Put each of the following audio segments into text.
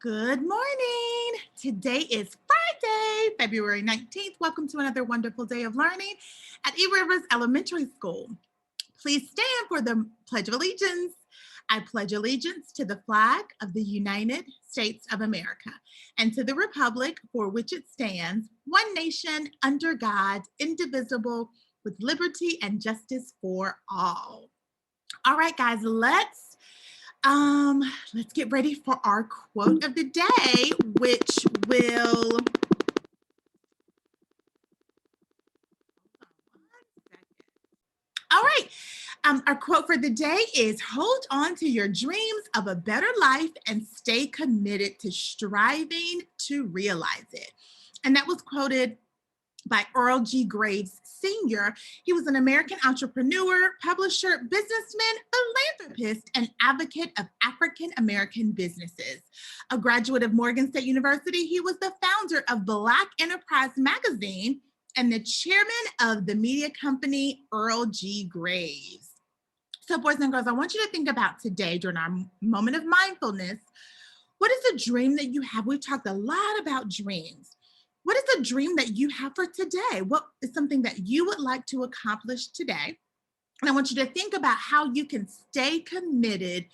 Good morning. Today is Friday, February 19th. Welcome to another wonderful day of learning at E Rivers Elementary School. Please stand for the Pledge of Allegiance. I pledge allegiance to the flag of the United States of America and to the republic for which it stands, one nation under God, indivisible, with liberty and justice for all. All right, guys, let's get ready for our quote of the day, which will. All right. Our quote for the day is hold on to your dreams of a better life and stay committed to striving to realize it. And that was quoted by Earl G. Graves Sr. He was an American entrepreneur, publisher, businessman, philanthropist, and advocate of African American businesses. A graduate of Morgan State University, he was the founder of Black Enterprise magazine and the chairman of the media company Earl G. Graves. So, boys and girls, I want you to think about today during our moment of mindfulness. What is a dream that you have? We've talked a lot about dreams. What is a dream that you have for today? What is something that you would like to accomplish today? And I want you to think about how you can stay committed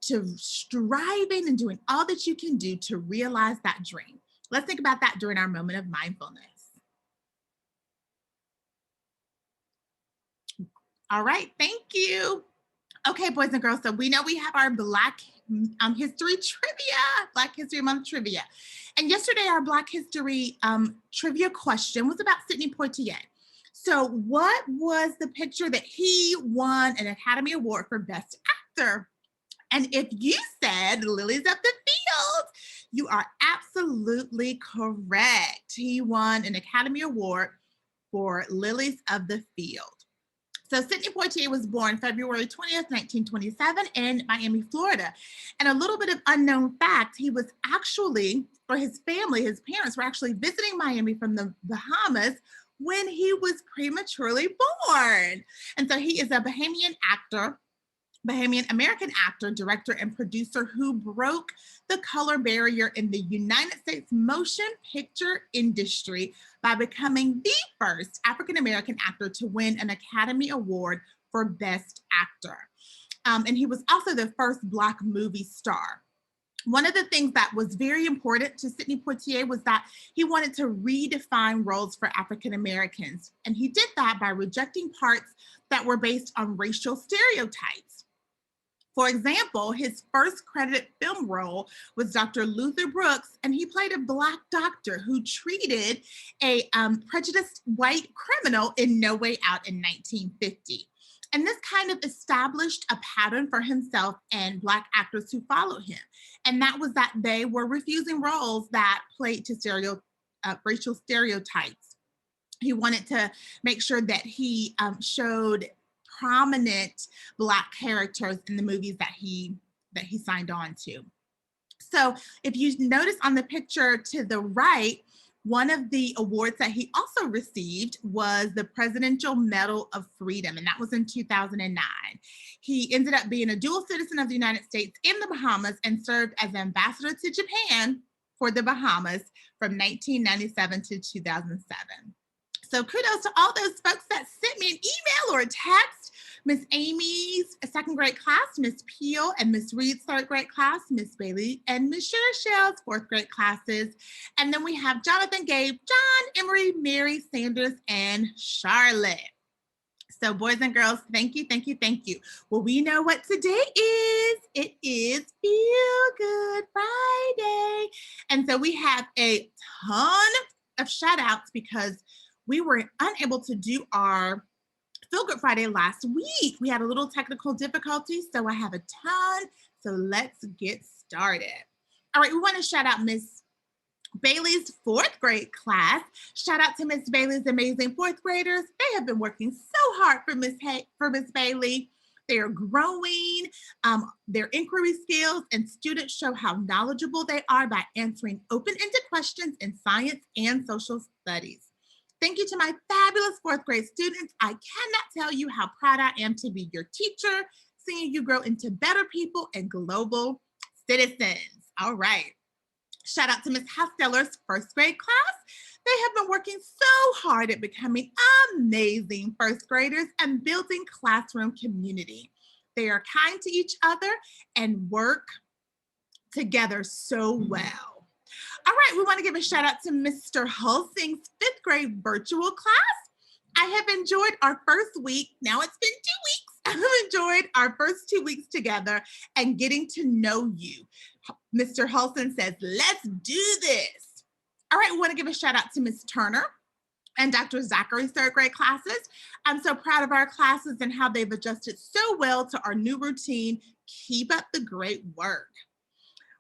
to striving and doing all that you can do to realize that dream. Let's think about that during our moment of mindfulness. All right, thank you. Okay, boys and girls, so we know we have our Black History trivia, Black History Month trivia. And yesterday, our Black History trivia question was about Sidney Poitier. So what was the picture that he won an Academy Award for Best Actor? And if you said Lilies of the Field, you are absolutely correct. He won an Academy Award for Lilies of the Field. So Sidney Poitier was born February 20th, 1927 in Miami, Florida. And a little bit of unknown fact, he was actually, or his family, his parents were actually visiting Miami from the Bahamas when he was prematurely born. And so he is a Bahamian American actor, director, and producer who broke the color barrier in the United States motion picture industry by becoming the first African American actor to win an Academy Award for Best Actor. And he was also the first Black movie star. One of the things that was very important to Sidney Poitier was that he wanted to redefine roles for African Americans. And he did that by rejecting parts that were based on racial stereotypes. For example, his first credited film role was Dr. Luther Brooks, and he played a Black doctor who treated a prejudiced white criminal in No Way Out in 1950. And this kind of established a pattern for himself and Black actors who followed him. And that was that they were refusing roles that played to racial stereotypes. He wanted to make sure that he showed prominent Black characters in the movies that he signed on to. So if you notice on the picture to the right, one of the awards that he also received was the Presidential Medal of Freedom, and that was in 2009. He ended up being a dual citizen of the United States and the Bahamas and served as ambassador to Japan for the Bahamas from 1997 to 2007. So kudos to all those folks that sent me an email or a text. Miss Amy's second grade class, Miss Peel and Miss Reed's third grade class, Miss Bailey and Miss Shershell's fourth grade classes. And then we have Jonathan, Gabe, John, Emery, Mary, Sanders, and Charlotte. So boys and girls, thank you, thank you, thank you. Well, we know what today is. It is Feel Good Friday. And so we have a ton of shout outs because we were unable to do our Feel Good Friday last week. We had a little technical difficulty, so I have a ton. So let's get started. All right, we want to shout out Miss Bailey's fourth grade class. Shout out to Miss Bailey's amazing fourth graders. They have been working so hard for Miss Bailey. They are growing their inquiry skills, and students show how knowledgeable they are by answering open-ended questions in science and social studies. Thank you to my fabulous fourth grade students. I cannot tell you how proud I am to be your teacher, seeing you grow into better people and global citizens. All right. Shout out to Ms. Hosteller's first grade class. They have been working so hard at becoming amazing first graders and building classroom community. They are kind to each other and work together so well. All right, we want to give a shout out to Mr. Hulsing's fifth grade virtual class. I have enjoyed our first week. Now it's been 2 weeks. I've enjoyed our first 2 weeks together and getting to know you. Mr. Hulsing says, let's do this. All right, we want to give a shout out to Ms. Turner and Dr. Zachary's third grade classes. I'm so proud of our classes and how they've adjusted so well to our new routine. Keep up the great work.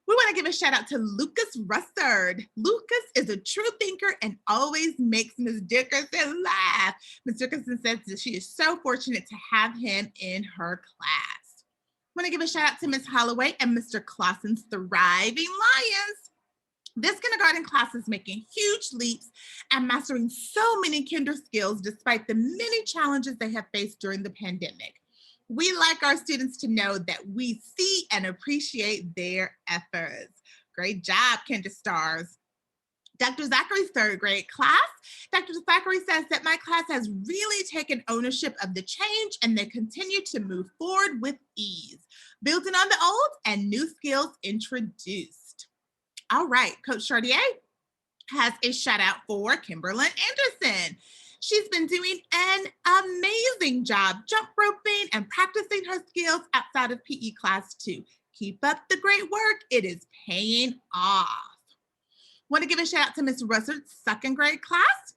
We want to give a shout out to Lucas Russard. Lucas is a true thinker and always makes Ms. Dickerson laugh. Ms. Dickerson says that she is so fortunate to have him in her class. I want to give a shout out to Ms. Holloway and Mr. Clausen's Thriving Lions. This kindergarten class is making huge leaps and mastering so many kinder skills despite the many challenges they have faced during the pandemic. We like our students to know that we see and appreciate their efforts. Great job, Kinder Stars. Dr. Zachary's third grade class. Dr. Zachary says that my class has really taken ownership of the change and they continue to move forward with ease, building on the old and new skills introduced. All right, Coach Chartier has a shout out for Kimberlyn Anderson. She's been doing an amazing job jump roping and practicing her skills outside of PE class too. Keep up the great work. It is paying off. Want to give a shout out to Ms. Russard's second grade class.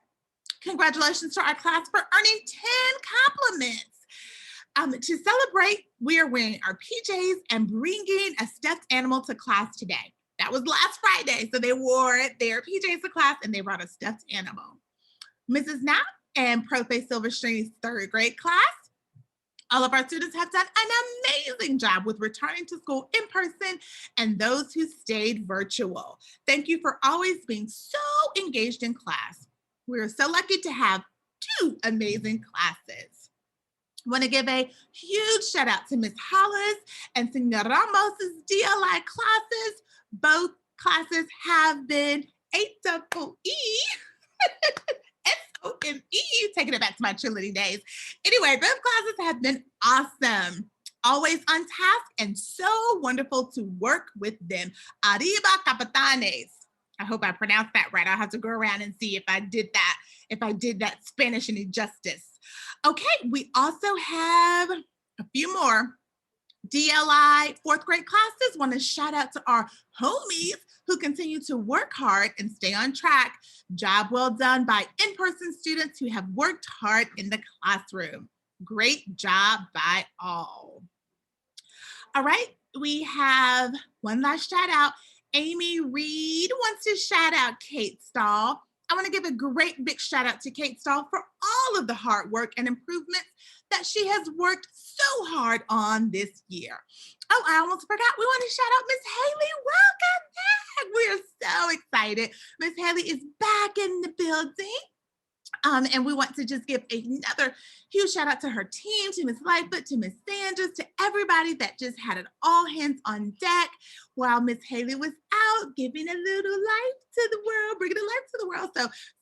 Congratulations to our class for earning 10 compliments. To celebrate, we are wearing our PJs and bringing a stuffed animal to class today. That was last Friday, so they wore their PJs to class and they brought a stuffed animal. Mrs. Knapp and Profe Silverstream's third grade class. All of our students have done an amazing job with returning to school in person and those who stayed virtual. Thank you for always being so engaged in class. We're so lucky to have 2 amazing classes. I want to give a huge shout out to Ms. Hollis and Senor Ramos's DLI classes. Both classes have been AEE. S-O-M-E, taking it back to my cheerleading days. Anyway, those classes have been awesome. Always on task and so wonderful to work with them. Arriba, capitanes. I hope I pronounced that right. I'll have to go around and see if I did that Spanish any justice. Okay, we also have a few more DLI fourth grade classes. Want to shout out to our homies who continue to work hard and stay on track. Job well done by in-person students who have worked hard in the classroom. Great job by all. All right, we have one last shout out. Amy Reed wants to shout out Kate Stahl. I want to give a great big shout out to Kate Stahl for all of the hard work and improvements that she has worked so hard on this year. Oh, I almost forgot. We want to shout out Miss Haley. Welcome back. We are so excited. Miss Haley is back in the building. And we want to just give another huge shout out to her team, to Miss Lightfoot, to Miss Sanders, to everybody that just had it all hands on deck while Miss Haley was out giving a little life to the world, bringing a life to the world.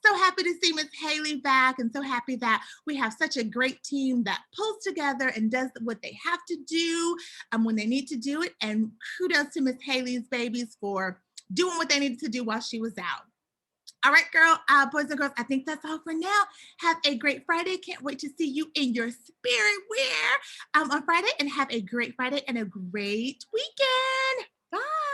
So happy to see Miss Haley back and so happy that we have such a great team that pulls together and does what they have to do when they need to do it. And kudos to Miss Haley's babies for doing what they needed to do while she was out. All right, boys and girls, I think that's all for now. Have a great Friday. Can't wait to see you in your spirit wear on Friday, and have a great Friday and a great weekend.